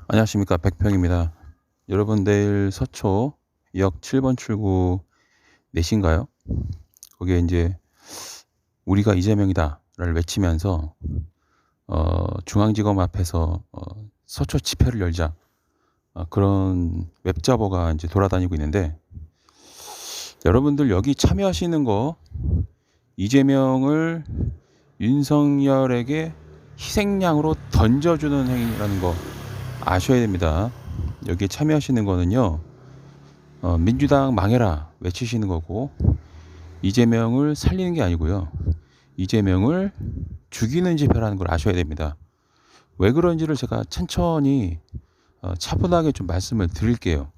안녕하십니까, 백평입니다. 여러분, 내일 서초역 7번 출구 내신가요? 거기에 이제 우리가 이재명이다를 외치면서 중앙지검 앞에서 서초 집회를 열자, 그런 웹자보가 이제 돌아다니고 있는데, 여러분들 여기 참여하시는 거 이재명을 윤석열에게 희생양으로 던져주는 행위라는 거 아셔야 됩니다. 여기에 참여하시는 거는요, 민주당 망해라 외치시는 거고, 이재명을 살리는 게 아니고요, 이재명을 죽이는 집회라는 걸 아셔야 됩니다. 왜 그런지를 제가 천천히 차분하게 좀 말씀을 드릴게요.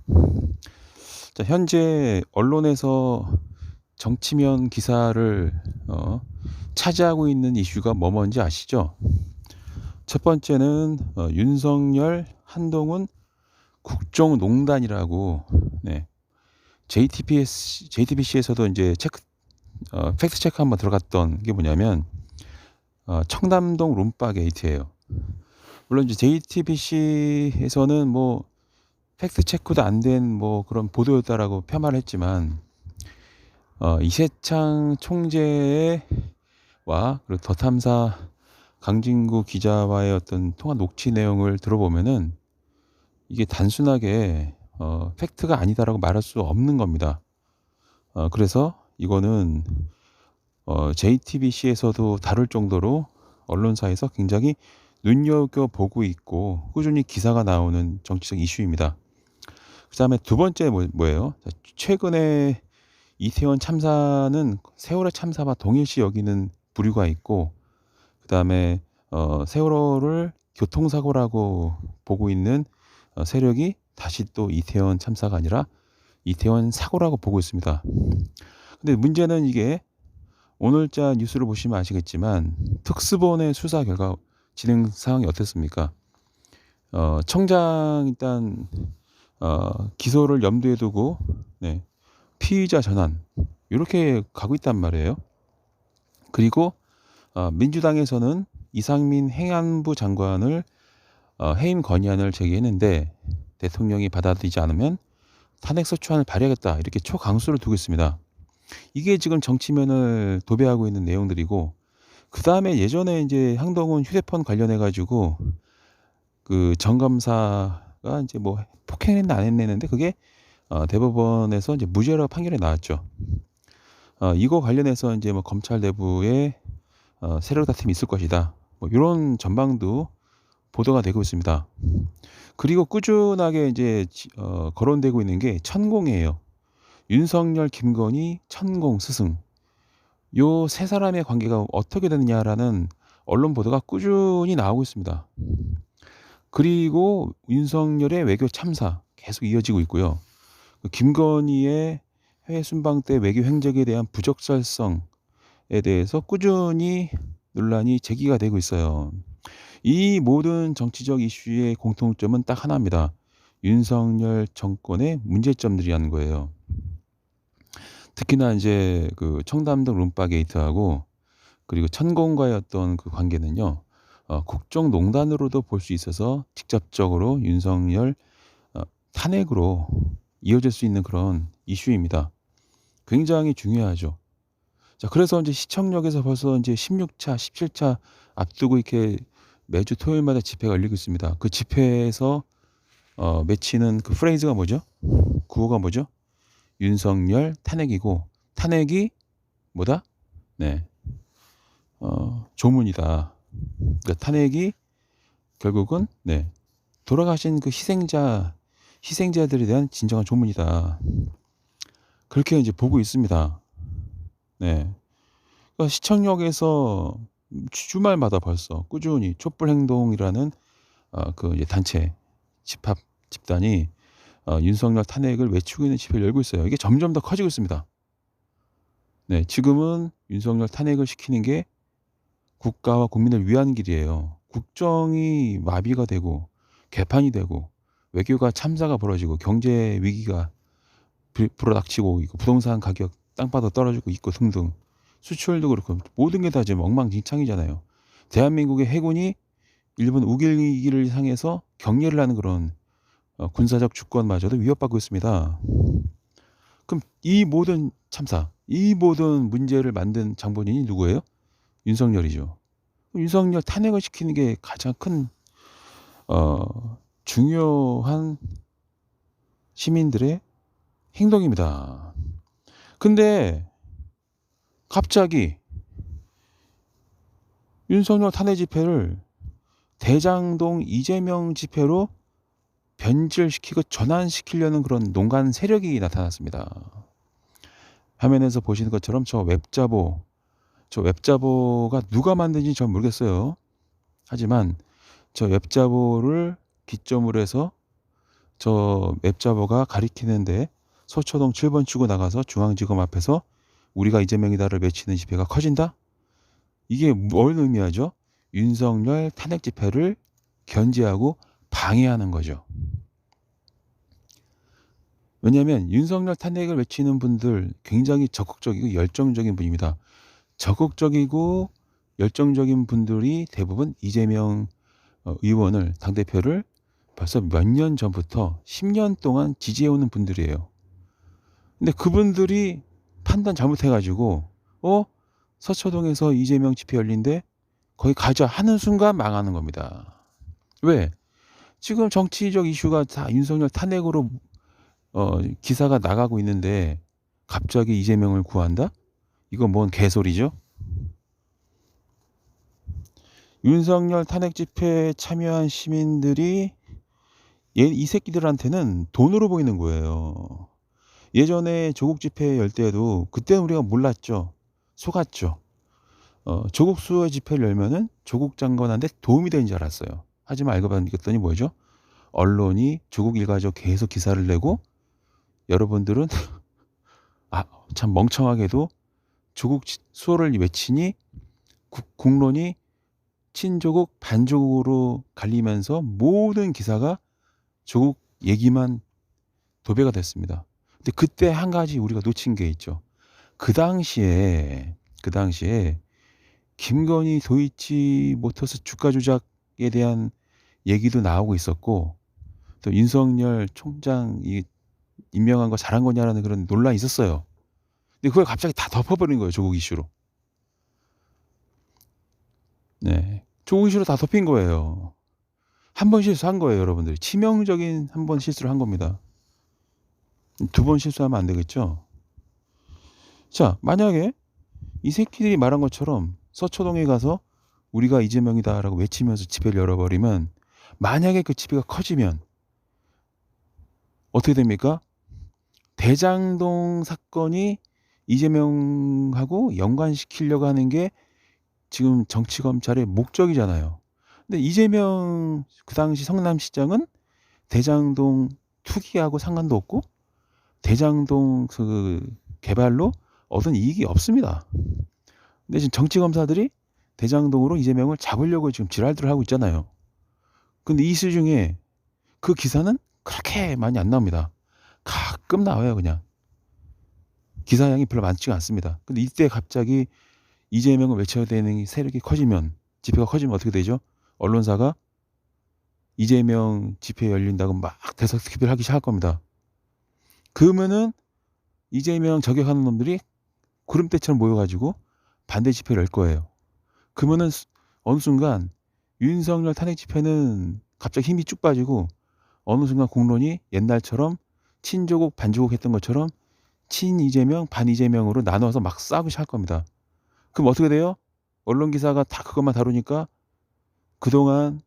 자, 현재 언론에서 정치면 기사를 차지하고 있는 이슈가 뭔지 아시죠? 첫 번째는 윤석열, 한동훈 국정농단이라고, 네, JTBC에서도 이제 팩트 체크 한번 들어갔던 게 뭐냐면 청담동 룸바 게이트예요. 물론 이제 JTBC에서는 뭐 팩트 체크도 안 된 뭐 그런 보도였다라고 폄하를 했지만, 이세창 총재와 그리고 더 탐사 강진구 기자와의 어떤 통화 녹취 내용을 들어보면은 이게 단순하게 팩트가 아니다라고 말할 수 없는 겁니다. 그래서 이거는 JTBC에서도 다룰 정도로 언론사에서 굉장히 눈여겨보고 있고 꾸준히 기사가 나오는 정치적 이슈입니다. 그 다음에 두 번째 뭐예요? 최근에 이태원 참사는 세월호 참사와 동일시 여기는 부류가 있고, 그 다음에 세월호를 교통사고라고 보고 있는 세력이 다시 또 이태원 참사가 아니라 이태원 사고라고 보고 있습니다. 근데 문제는 이게 오늘자 뉴스를 보시면 아시겠지만 특수본의 수사 결과 진행 상황이 어떻습니까? 청장 일단 기소를 염두에 두고, 네, 피의자 전환 이렇게 가고 있단 말이에요. 그리고 민주당에서는 이상민 행안부 장관을 해임 건의안을 제기했는데 대통령이 받아들이지 않으면 탄핵소추안을 발의하겠다 이렇게 초강수를 두고 있습니다. 이게 지금 정치면을 도배하고 있는 내용들이고, 그 다음에 예전에 이제 한동훈 휴대폰 관련해 가지고 그 정검사가 이제 뭐 폭행했나 안 했는데 그게 대법원에서 이제 무죄로 판결이 나왔죠. 이거 관련해서 이제 뭐 검찰 내부에 세력 다툼이 있을 것이다, 뭐 이런 전망도 보도가 되고 있습니다. 그리고 꾸준하게 이제 거론되고 있는 게 천공이에요. 윤석열, 김건희, 천공, 스승. 요 세 사람의 관계가 어떻게 되느냐라는 언론 보도가 꾸준히 나오고 있습니다. 그리고 윤석열의 외교 참사 계속 이어지고 있고요. 김건희의 해외 순방 때 외교 행적에 대한 부적절성에 대해서 꾸준히 논란이 제기가 되고 있어요. 이 모든 정치적 이슈의 공통점은 딱 하나입니다. 윤석열 정권의 문제점들이라는 거예요. 특히나 이제 그 청담동 룸바 게이트하고 그리고 천공과의 어떤 그 관계는요, 국정농단으로도 볼 수 있어서 직접적으로 윤석열 탄핵으로 이어질 수 있는 그런 이슈입니다. 굉장히 중요하죠. 자, 그래서 이제 시청역에서 벌써 이제 16차, 17차 앞두고 이렇게 매주 토요일마다 집회가 열리고 있습니다. 그 집회에서 맺히는 그 프레이즈가 뭐죠? 구호가 뭐죠? 윤석열 탄핵이고, 탄핵이 뭐다? 네, 조문이다. 그러니까 탄핵이 결국은, 네, 돌아가신 그 희생자들에 대한 진정한 조문이다. 그렇게 이제 보고 있습니다. 네, 그러니까 시청역에서 주말마다 벌써 꾸준히 촛불행동이라는 그 이제 단체 집단이 윤석열 탄핵을 외치고 있는 집회를 열고 있어요. 이게 점점 더 커지고 있습니다. 네, 지금은 윤석열 탄핵을 시키는 게 국가와 국민을 위한 길이에요. 국정이 마비가 되고 개판이 되고 외교가 참사가 벌어지고 경제 위기가 불어닥치고 있고 부동산 가격 땅바닥 떨어지고 있고 등등, 수출도 그렇고 모든 게 다 지금 엉망진창이잖아요. 대한민국의 해군이 일본 우길기를 향해서 경례를 하는 그런 군사적 주권마저도 위협받고 있습니다. 그럼 이 모든 참사, 이 모든 문제를 만든 장본인이 누구예요? 윤석열이죠. 윤석열 탄핵을 시키는 게 가장 큰 중요한 시민들의 행동입니다. 근데 갑자기 윤석열 탄핵 집회를 대장동 이재명 집회로 변질시키고 전환시키려는 그런 농간 세력이 나타났습니다. 화면에서 보시는 것처럼 저 웹자보가 누가 만든지 전 모르겠어요. 하지만 저 웹자보를 기점으로 해서 저 웹자보가 가리키는데 서초동 7번 출구 나가서 중앙지검 앞에서 우리가 이재명이다를 외치는 집회가 커진다? 이게 뭘 의미하죠? 윤석열 탄핵 집회를 견제하고 방해하는 거죠. 왜냐하면 윤석열 탄핵을 외치는 분들 굉장히 적극적이고 열정적인 분입니다. 적극적이고 열정적인 분들이 대부분 이재명 의원을, 당대표를 벌써 몇 년 전부터 10년 동안 지지해오는 분들이에요. 근데 그분들이 판단 잘못해가지고 서초동에서 이재명 집회 열린데 거기 가자 하는 순간 망하는 겁니다. 왜? 지금 정치적 이슈가 다 윤석열 탄핵으로 기사가 나가고 있는데 갑자기 이재명을 구한다? 이건 뭔 개소리죠? 윤석열 탄핵 집회에 참여한 시민들이 이 새끼들한테는 돈으로 보이는 거예요. 예전에 조국 집회 열 때에도 그때는 우리가 몰랐죠. 속았죠. 조국 수호의 집회를 열면은 조국 장관한테 도움이 되는 줄 알았어요. 하지만 알고 봤더니 뭐죠? 언론이 조국 일가족 계속 기사를 내고 여러분들은 참 멍청하게도 조국 수호를 외치니 국론이 친조국 반조국으로 갈리면서 모든 기사가 조국 얘기만 도배가 됐습니다. 근데 그때 한 가지 우리가 놓친 게 있죠. 그 당시에 김건희 도이치모터스 주가 조작에 대한 얘기도 나오고 있었고, 또 윤석열 총장이 임명한 거 잘한 거냐라는 그런 논란이 있었어요. 근데 그걸 갑자기 다 덮어버린 거예요, 조국 이슈로. 네, 조국 이슈로 다 덮인 거예요. 한 번 실수한 거예요, 여러분들이. 치명적인 한 번 실수를 한 겁니다. 두 번 실수하면 안 되겠죠. 자, 만약에 이 새끼들이 말한 것처럼 서초동에 가서 우리가 이재명이다라고 외치면서 집회를 열어버리면, 만약에 그 집회가 커지면 어떻게 됩니까? 대장동 사건이 이재명하고 연관시키려고 하는 게 지금 정치검찰의 목적이잖아요. 근데 이재명 그 당시 성남시장은 대장동 투기하고 상관도 없고 대장동 그 개발로 얻은 이익이 없습니다. 근데 지금 정치검사들이 대장동으로 이재명을 잡으려고 지금 지랄들을 하고 있잖아요. 근데 이 이슈 중에 그 기사는 그렇게 많이 안 나옵니다. 가끔 나와요, 그냥. 기사량이 별로 많지가 않습니다. 근데 이때 갑자기 이재명을 외쳐야 되는 세력이 커지면, 집회가 커지면 어떻게 되죠? 언론사가 이재명 집회 열린다고 막 대석 TV를 하기 시작할 겁니다. 그러면은 이재명 저격하는 놈들이 구름대처럼 모여가지고 반대 집회를 열 거예요. 그러면은 어느 순간 윤석열 탄핵 집회는 갑자기 힘이 쭉 빠지고 어느 순간 공론이 옛날처럼 친조국 반조국 했던 것처럼 친 이재명 반 이재명으로 나눠서 막 싸우기 시작할 겁니다. 그럼 어떻게 돼요? 언론 기사가 다 그것만 다루니까 그동안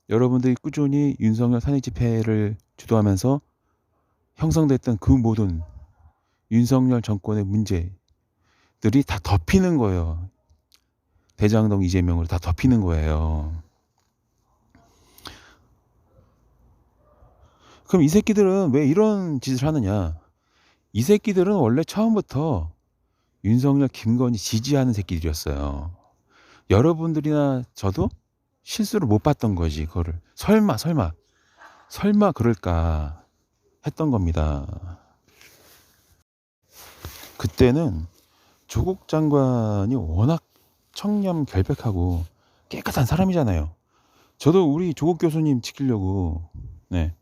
여러분들이 꾸준히 윤석열 탄핵 집회를 주도하면서 형성됐던 그 모든 윤석열 정권의 문제들이 다 덮이는 거예요. 대장동 이재명으로 다 덮이는 거예요. 그럼 이 새끼들은 왜 이런 짓을 하느냐? 이 새끼들은 원래 처음부터 윤석열, 김건희 지지하는 새끼들이었어요. 여러분들이나 저도 실수를 못 봤던 거지, 그거를. 설마 그럴까 했던 겁니다. 그때는 조국 장관이 워낙 청렴 결백하고 깨끗한 사람이잖아요. 저도 우리 조국 교수님 지키려고, 네,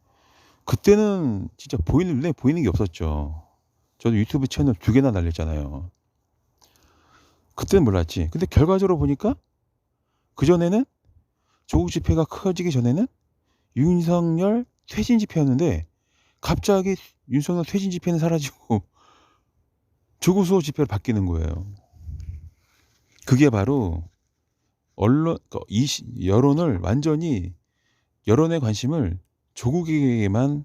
그때는 진짜 눈에 보이는 게 없었죠. 저도 유튜브 채널 2개나 날렸잖아요. 그때는 몰랐지. 근데 결과적으로 보니까 그전에는 조국 집회가 커지기 전에는 윤석열 퇴진 집회였는데 갑자기 윤석열 퇴진 집회는 사라지고 조국 수호 집회로 바뀌는 거예요. 그게 바로 여론을 완전히, 여론의 관심을 조국에게만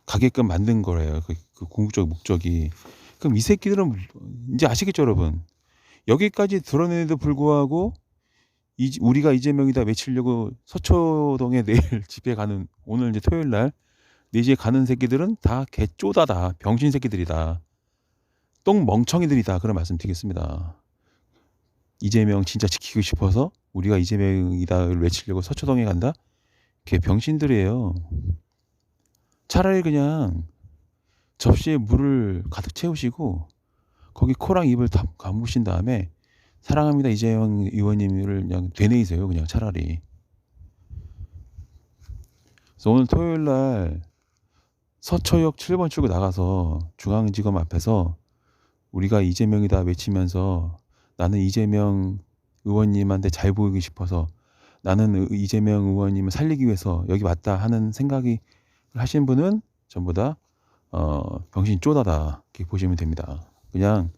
가게끔 만든 거예요. 그 궁극적 목적이. 그럼 이 새끼들은 이제 아시겠죠, 여러분? 여기까지 드러내도 불구하고 우리가 이재명이다 외치려고 서초동에 내일 집회 가는, 오늘 이제 토요일 날 4시에 가는 새끼들은 다 개쪼다다, 병신 새끼들이다, 똥 멍청이들이다, 그런 말씀 드리겠습니다. 이재명 진짜 지키고 싶어서 우리가 이재명이다를 외치려고 서초동에 간다? 개 병신들이에요. 차라리 그냥 접시에 물을 가득 채우시고 거기 코랑 입을 감으신 다음에 사랑합니다 이재명 의원님을 그냥 되뇌이세요, 그냥 차라리. 그래서 오늘 토요일 날 서초역 7번 출구 나가서 중앙지검 앞에서 우리가 이재명이다 외치면서 나는 이재명 의원님한테 잘 보이고 싶어서, 나는 이재명 의원님을 살리기 위해서 여기 왔다 하는 생각이 하신 분은 전부 다 병신 쪼다다, 이렇게 보시면 됩니다. 그냥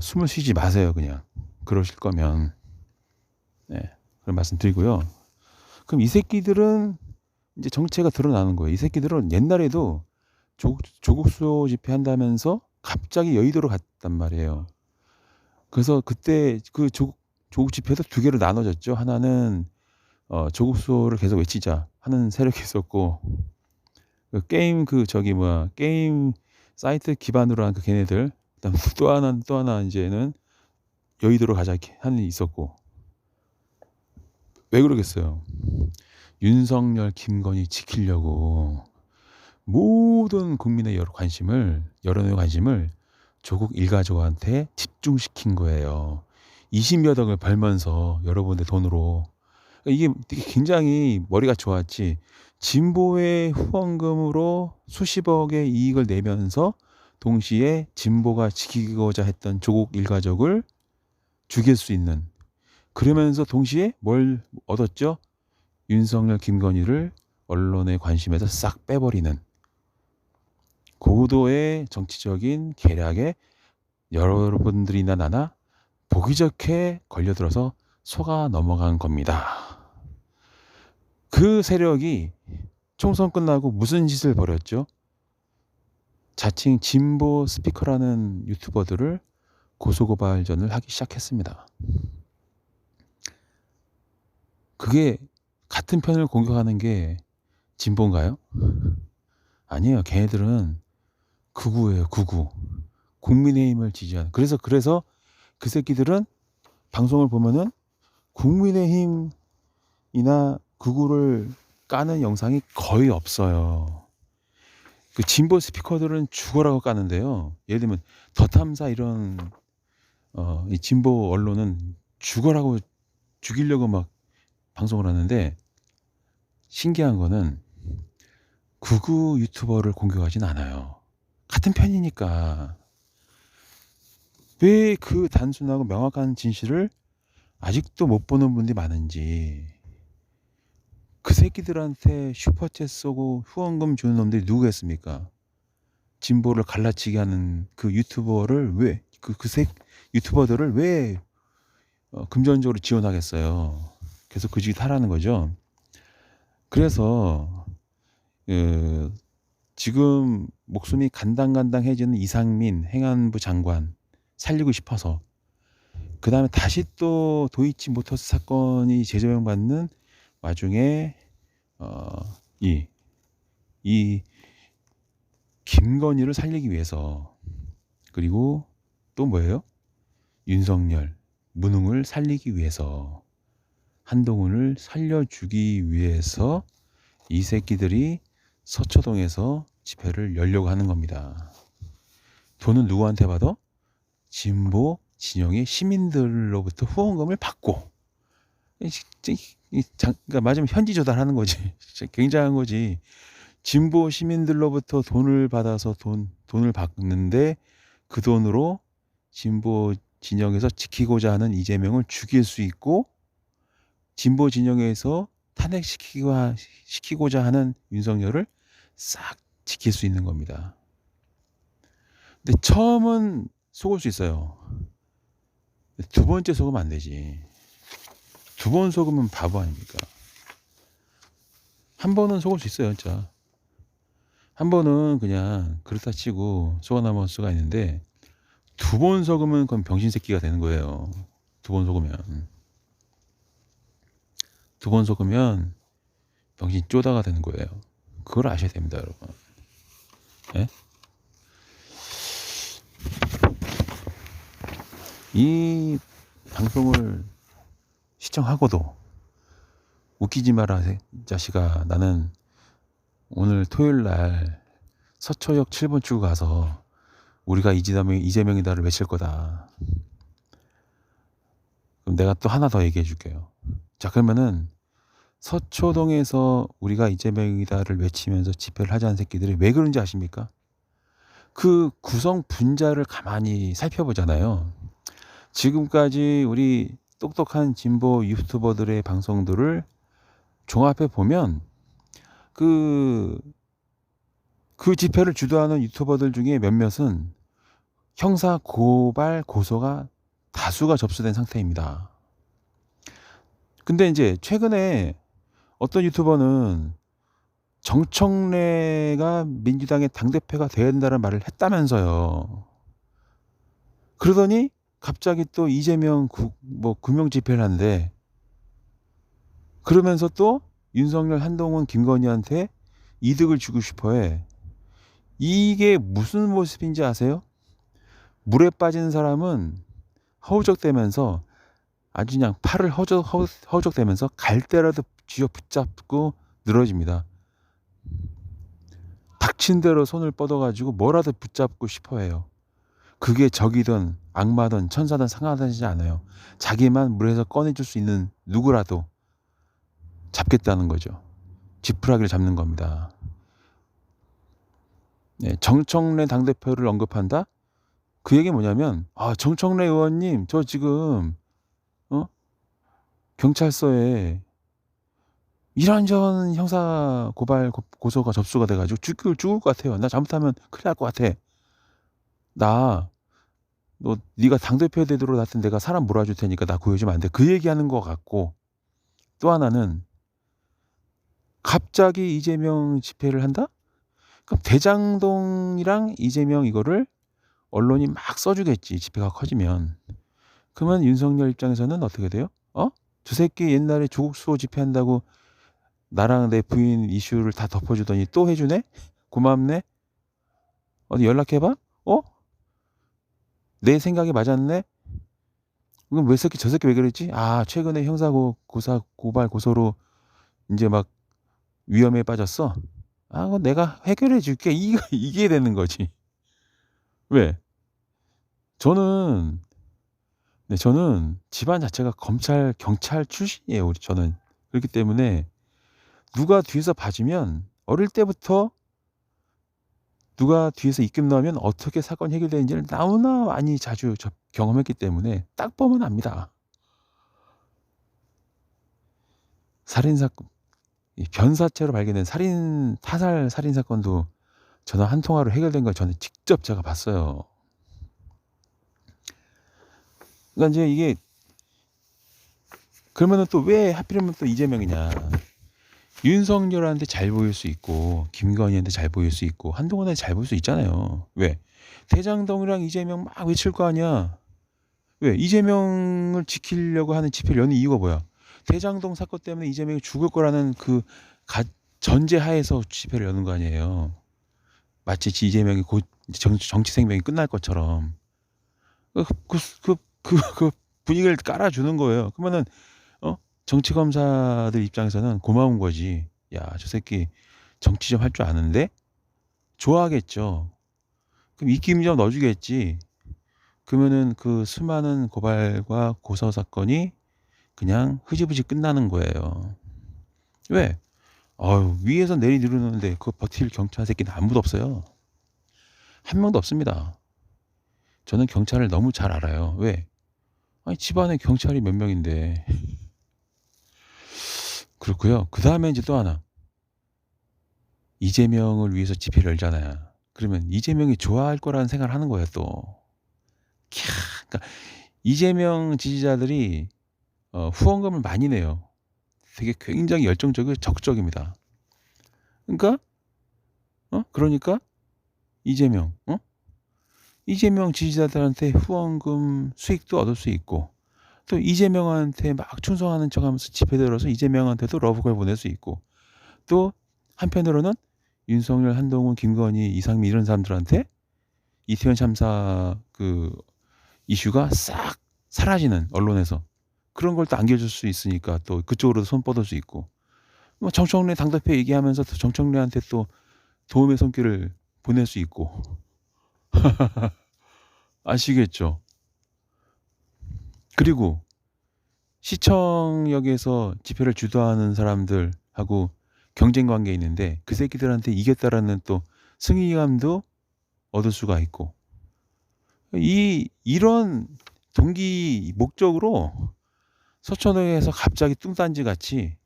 숨을 쉬지 마세요, 그냥. 그러실 거면. 네, 그런 말씀 드리고요. 그럼 이 새끼들은 이제 정체가 드러나는 거예요. 이 새끼들은 옛날에도 조국 수호 집회 한다면서 갑자기 여의도로 갔단 말이에요. 그래서 그때 그 조국 집회도 2개로 나눠졌죠. 하나는 조국 수호를 계속 외치자 하는 세력이 있었고, 그 게임 게임 사이트 기반으로 한 그 걔네들, 그다음 또 하나 이제는 여의도로 가자 하는 게 있었고. 왜 그러겠어요? 윤석열, 김건희 지키려고 모든 국민의 여론의 관심을 조국 일가족한테 집중시킨 거예요. 20몇 억을 벌면서 여러분들 돈으로. 이게 굉장히 머리가 좋았지. 진보의 후원금으로 수십억의 이익을 내면서 동시에 진보가 지키고자 했던 조국 일가족을 죽일 수 있는, 그러면서 동시에 뭘 얻었죠? 윤석열, 김건희를 언론의 관심에서 싹 빼버리는 고도의 정치적인 계략에 여러분들이나 나나 보기 좋게 걸려들어서 속아 넘어간 겁니다. 그 세력이 총선 끝나고 무슨 짓을 벌였죠? 자칭 진보 스피커라는 유튜버들을 고소고발전을 하기 시작했습니다. 그게 같은 편을 공격하는 게 진보인가요? 아니에요. 걔네들은 극우예요, 극우. 국민의힘을 지지하는. 그래서 그 새끼들은 방송을 보면은 국민의힘이나 극우를 까는 영상이 거의 없어요. 그 진보 스피커들은 죽어라고 까는데요. 예를 들면 더 탐사 이런 이 진보 언론은 죽어라고, 죽이려고 막 방송을 하는데, 신기한 거는 극우 유튜버를 공격하진 않아요. 같은 편이니까. 왜 그 단순하고 명확한 진실을 아직도 못 보는 분들이 많은지. 그 새끼들한테 슈퍼챗 쏘고 후원금 주는 놈들이 누구겠습니까? 진보를 갈라치게 하는 그 유튜버를 왜, 유튜버들을 왜 금전적으로 지원하겠어요? 계속 그 집이 타라는 거죠. 그래서 지금 목숨이 간당간당해지는 이상민 행안부 장관 살리고 싶어서, 그 다음에 다시 또 도이치모터스 사건이 재조명받는 와중에 이 김건희를 살리기 위해서, 그리고 또 뭐예요? 윤석열, 문흥을 살리기 위해서, 한동훈을 살려주기 위해서 이 새끼들이 서초동에서 집회를 열려고 하는 겁니다. 돈은 누구한테 받아? 진보 진영의 시민들로부터 후원금을 받고. 그러니까 맞으면 현지 조달하는 거지. 진짜 굉장한 거지. 진보 시민들로부터 돈을 받아서 돈을 받는데 그 돈으로 진보 진영에서 지키고자 하는 이재명을 죽일 수 있고 진보 진영에서 시키고자 하는 윤석열을 싹 지킬 수 있는 겁니다. 근데 처음은 속을 수 있어요. 두 번째 속으면 안 되지. 두 번 속으면 바보 아닙니까? 한 번은 속을 수 있어요, 진짜. 한 번은 그냥 그렇다 치고 속아 넘어갈 수가 있는데 두 번 속으면 그건 병신 새끼가 되는 거예요. 두 번 속으면. 두 번 속으면 병신 쪼다가 되는 거예요. 그걸 아셔야 됩니다, 여러분. 예? 이 방송을 시청하고도 웃기지 마라, 이 자식아. 나는 오늘 토요일 날 서초역 7번 출구 가서 우리가 이재명이다를 외칠 거다. 그럼 내가 또 하나 더 얘기해 줄게요. 자, 그러면은 서초동에서 우리가 이재명이다를 외치면서 집회를 하자는 새끼들이 왜 그런지 아십니까? 그 구성 분자를 가만히 살펴보잖아요. 지금까지 우리 똑똑한 진보 유튜버들의 방송들을 종합해 보면 그 집회를 주도하는 유튜버들 중에 몇몇은 형사 고발 고소가 다수가 접수된 상태입니다. 근데 이제 최근에 어떤 유튜버는 정청래가 민주당의 당대표가 돼야 된다는 말을 했다면서요. 그러더니 갑자기 또 이재명 구명 집회를 하는데 그러면서 또 윤석열, 한동훈, 김건희한테 이득을 주고 싶어해. 이게 무슨 모습인지 아세요? 물에 빠진 사람은 허우적대면서 아주 그냥 팔을 허우적대면서 갈대라도 쥐어 붙잡고 늘어집니다. 닥친 대로 손을 뻗어가지고 뭐라도 붙잡고 싶어해요. 그게 적이든 악마든 천사든 상관하지 않아요. 자기만 물에서 꺼내줄 수 있는 누구라도 잡겠다는 거죠. 지푸라기를 잡는 겁니다. 네, 정청래 당대표를 언급한다? 그 얘기 뭐냐면 정청래 의원님 저 지금 경찰서에 이런저런 형사 고발 고소가 접수가 돼가지고 죽을 것 같아요. 나 잘못하면 큰일 날 것 같아. 네가 당대표 되도록 하여튼 내가 사람 몰아줄 테니까 나 구해주면 안 돼. 그 얘기하는 것 같고 또 하나는 갑자기 이재명 집회를 한다? 그럼 대장동이랑 이재명 이거를 언론이 막 써주겠지. 집회가 커지면. 그러면 윤석열 입장에서는 어떻게 돼요? 저 새끼 옛날에 조국 수호 집회한다고 나랑 내 부인 이슈를 다 덮어주더니 또 해주네? 고맙네? 어디 연락해봐? 내 생각이 맞았네? 그럼 저 새끼 왜 그랬지? 최근에 고발 고소로 이제 막 위험에 빠졌어? 그거 내가 해결해 줄게. 이게 되는 거지. 왜? 저는 집안 자체가 경찰 출신이에요. 저는. 그렇기 때문에 누가 뒤에서 봐주면 어릴 때부터 누가 뒤에서 입김 넣으면 어떻게 사건이 해결되는지를 너무나 많이 자주 경험했기 때문에 딱 보면 압니다. 살인사건, 변사체로 발견된 타살 살인사건도 전화 한 통화로 해결된 걸 저는 직접 제가 봤어요. 그러니까 이제 이게 그러면은 또 왜 하필이면 또 이재명이냐. 윤석열한테 잘 보일 수 있고 김건희한테 잘 보일 수 있고 한동훈한테 잘 보일 수 있잖아요. 왜? 대장동이랑 이재명 막 외칠 거 아니야. 왜? 이재명을 지키려고 하는 집회를 여는 이유가 뭐야? 대장동 사건 때문에 이재명이 죽을 거라는 그 전제하에서 집회를 여는 거 아니에요. 마치 이재명이 곧 정치 생명이 끝날 것처럼 그 분위기를 깔아주는 거예요. 그러면은 정치 검사들 입장에서는 고마운 거지. 야, 저 새끼 정치 좀 할 줄 아는데 좋아하겠죠. 그럼 입김 좀 넣어주겠지. 그러면은 그 수많은 고발과 고소 사건이 그냥 흐지부지 끝나는 거예요. 왜? 위에서 내리누르는데 그거 버틸 경찰 새끼는 아무도 없어요. 한 명도 없습니다. 저는 경찰을 너무 잘 알아요. 왜? 아니 집안에 경찰이 몇 명인데. 그렇고요. 그다음에 이제 또 하나. 이재명을 위해서 집회를 열잖아요. 그러면 이재명이 좋아할 거라는 생각을 하는 거예요, 또. 그러니까 이재명 지지자들이 후원금을 많이 내요. 되게 굉장히 열정적이고 적극적입니다. 그러니까 이재명 지지자들한테 후원금 수익도 얻을 수 있고, 또 이재명한테 막 충성하는 척하면서 집회 들어서 이재명한테도 러브콜 보낼 수 있고, 또 한편으로는 윤석열, 한동훈, 김건희, 이상민 이런 사람들한테 이태원 참사 그 이슈가 싹 사라지는, 언론에서 그런 걸 또 안겨줄 수 있으니까 또 그쪽으로도 손 뻗을 수 있고, 뭐 정청래 당대표 얘기하면서 또 정청래한테 또 도움의 손길을 보낼 수 있고. 아시겠죠? 그리고 시청역에서 집회를 주도하는 사람들하고 경쟁 관계에 있는데 그 새끼들한테 이겼다라는 또 승리감도 얻을 수가 있고, 이런 동기 목적으로 서초동에서 갑자기 뚱딴지 같이,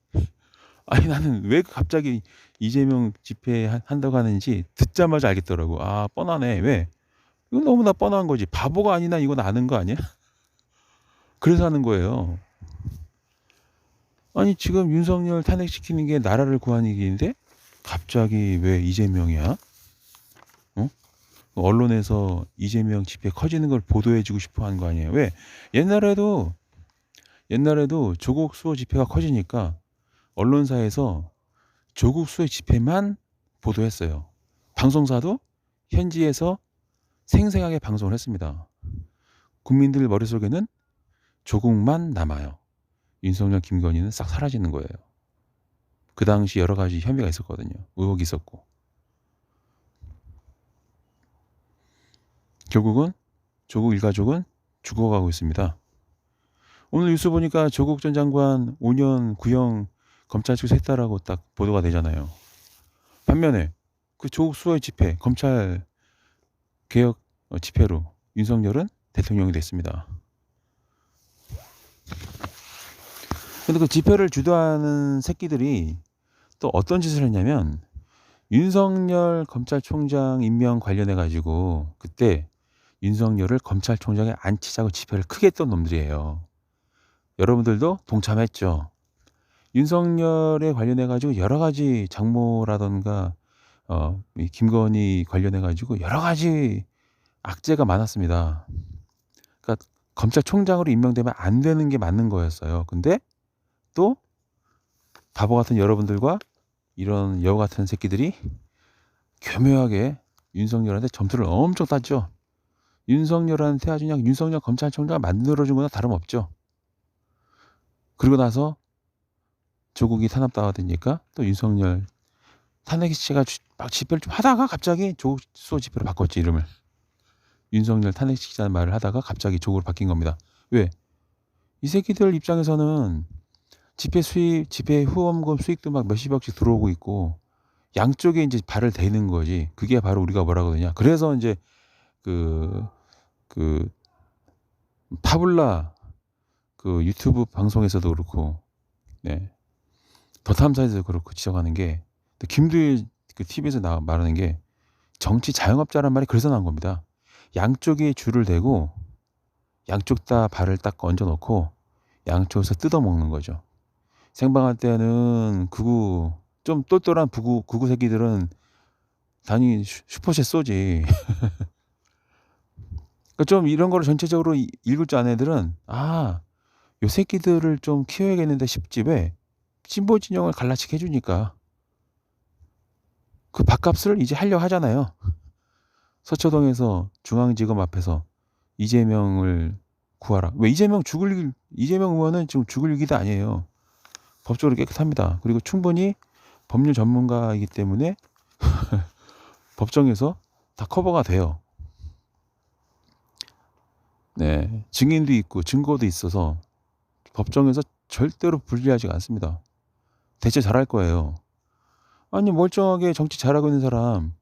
아니 나는 왜 갑자기 이재명 집회 한다고 하는지 듣자마자 알겠더라고. 아 뻔하네. 왜? 이건 너무나 뻔한 거지. 바보가 아니나 이건 아는 거 아니야? 그래서 하는 거예요. 아니 지금 윤석열 탄핵시키는 게 나라를 구하는 일인데 갑자기 왜 이재명이야? 언론에서 이재명 집회 커지는 걸 보도해주고 싶어 하는 거 아니에요? 왜? 옛날에도 조국 수호 집회가 커지니까 언론사에서 조국 수호 집회만 보도했어요. 방송사도 현지에서 생생하게 방송을 했습니다. 국민들 머릿속에는 조국만 남아요. 윤석열, 김건희는 싹 사라지는 거예요. 그 당시 여러 가지 혐의가 있었거든요. 의혹이 있었고. 결국은 조국 일가족은 죽어가고 있습니다. 오늘 뉴스 보니까 조국 전 장관 5년 구형 검찰 출석했다라고 딱 보도가 되잖아요. 반면에 그 조국 수호의 집회, 검찰 개혁 집회로 윤석열은 대통령이 됐습니다. 근데 그 집회를 주도하는 새끼들이 또 어떤 짓을 했냐면, 윤석열 검찰총장 임명 관련해 가지고 그때 윤석열을 검찰총장에 앉히자고 집회를 크게 했던 놈들이에요. 여러분들도 동참했죠. 윤석열에 관련해 가지고 여러 가지 장모라던가 이 김건희 관련해 가지고 여러 가지 악재가 많았습니다. 그러니까 검찰총장으로 임명되면 안 되는 게 맞는 거였어요. 근데 또 바보 같은 여러분들과 이런 여우 같은 새끼들이 교묘하게 윤석열한테 점수를 엄청 땄죠. 윤석열한테 아주 그냥 윤석열 검찰총장을 만들어준 거나 다름없죠. 그리고 나서 조국이 탄압당하니까 또 윤석열 탄핵시가 막 집회를 좀 하다가 갑자기 조국 수호 집회로 바꿨지, 이름을. 윤석열 탄핵시키자는 말을 하다가 갑자기 조국으로 바뀐 겁니다. 왜? 이 새끼들 입장에서는 집회 후원금 수익도 막 몇십억씩 들어오고 있고 양쪽에 이제 발을 대는 거지. 그게 바로 우리가 뭐라고 그러냐. 그래서 이제 그 파블라 그 유튜브 방송에서도 그렇고, 네, 더 탐사에서도 그렇고 지적하는 게, 김두일 그 TV에서 말하는 게 정치 자영업자란 말이 그래서 나온 겁니다. 양쪽에 줄을 대고 양쪽 다 발을 딱 얹어 놓고 양쪽에서 뜯어 먹는 거죠. 생방할 때는 좀 똘똘한 구구 새끼들은 당연히 슈퍼챗 쏘지. 그러니까 좀 이런 거를 전체적으로 읽을 줄 아는 애들은 요 새끼들을 좀 키워야겠는데 싶지. 왜? 진보 진영을 갈라치게 해주니까. 그 밥값을 이제 하려고 하잖아요. 서초동에서 중앙지검 앞에서 이재명을 구하라. 왜? 이재명 의원은 지금 죽을 위기도 아니에요. 법적으로 깨끗합니다. 그리고 충분히 법률 전문가이기 때문에 법정에서 다 커버가 돼요. 네, 증인도 있고 증거도 있어서 법정에서 절대로 불리하지가 않습니다. 대체 잘할 거예요. 아니 멀쩡하게 정치 잘하고 있는 사람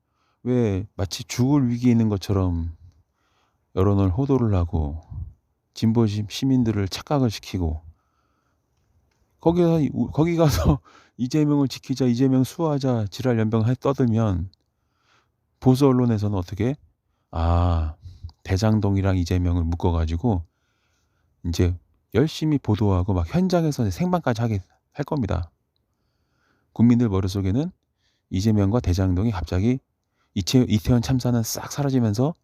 왜 마치 죽을 위기에 있는 것처럼 여론을 호도를 하고 진보 시민들을 착각을 시키고 거기 가서 이재명을 지키자, 이재명 수호하자 지랄 연병 떠들면 보수 언론에서는 어떻게 대장동이랑 이재명을 묶어 가지고 인제 열심히 보도하고 막 현장에서 생방까지 하게 할 겁니다. 국민들 머릿속에는 이재명과 대장동이 갑자기 이태원 참사는 싹 사라지면서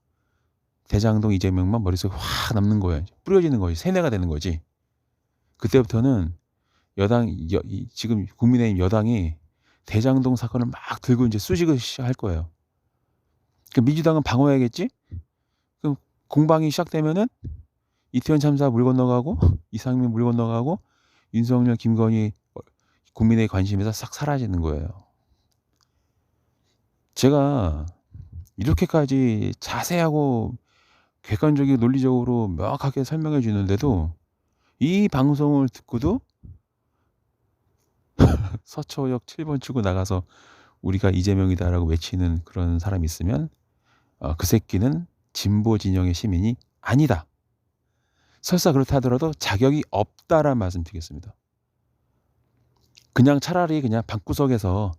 대장동 이재명만 머릿속에 확 남는 거예요. 뿌려지는 거지. 세뇌가 되는 거지. 그때부터는 지금 국민의힘 여당이 대장동 사건을 막 들고 인제 수식을 할 거예요. 민주당은 방어해야겠지? 그럼 공방이 시작되면은 이태원 참사 물 건너가고 이상민 물 건너가고 윤석열, 김건희 국민의 관심에서 싹 사라지는 거예요. 제가 이렇게까지 자세하고 객관적이고 논리적으로 명확하게 설명해 주는데도 이 방송을 듣고도 서초역 7번 출구 나가서 우리가 이재명이다라고 외치는 그런 사람이 있으면 그 새끼는 진보 진영의 시민이 아니다. 설사 그렇다 하더라도 자격이 없다라는 말씀 드리겠습니다. 그냥 차라리 그냥 방구석에서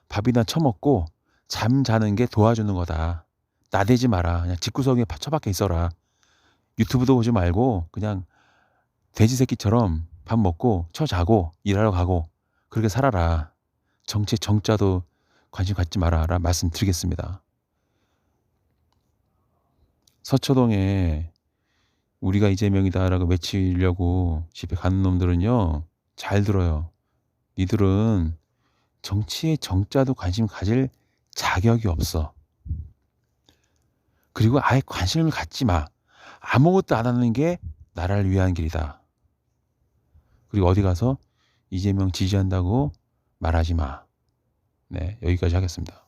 밥이나 처먹고 잠자는 게 도와주는 거다. 나대지 마라. 그냥 집구석에 처박혀 있어라. 유튜브도 보지 말고 그냥 돼지 새끼처럼 밥 먹고 자고 일하러 가고 그렇게 살아라. 정치에 정자도 관심 갖지 마라라는 말씀 드리겠습니다. 서초동에 우리가 이재명이다라고 외치려고 집에 가는 놈들은요. 잘 들어요. 니들은 정치에 정자도 관심 가질 자격이 없어. 그리고 아예 관심을 갖지 마. 아무것도 안 하는 게 나라를 위한 길이다. 그리고 어디 가서 이재명 지지한다고 말하지 마. 네, 여기까지 하겠습니다.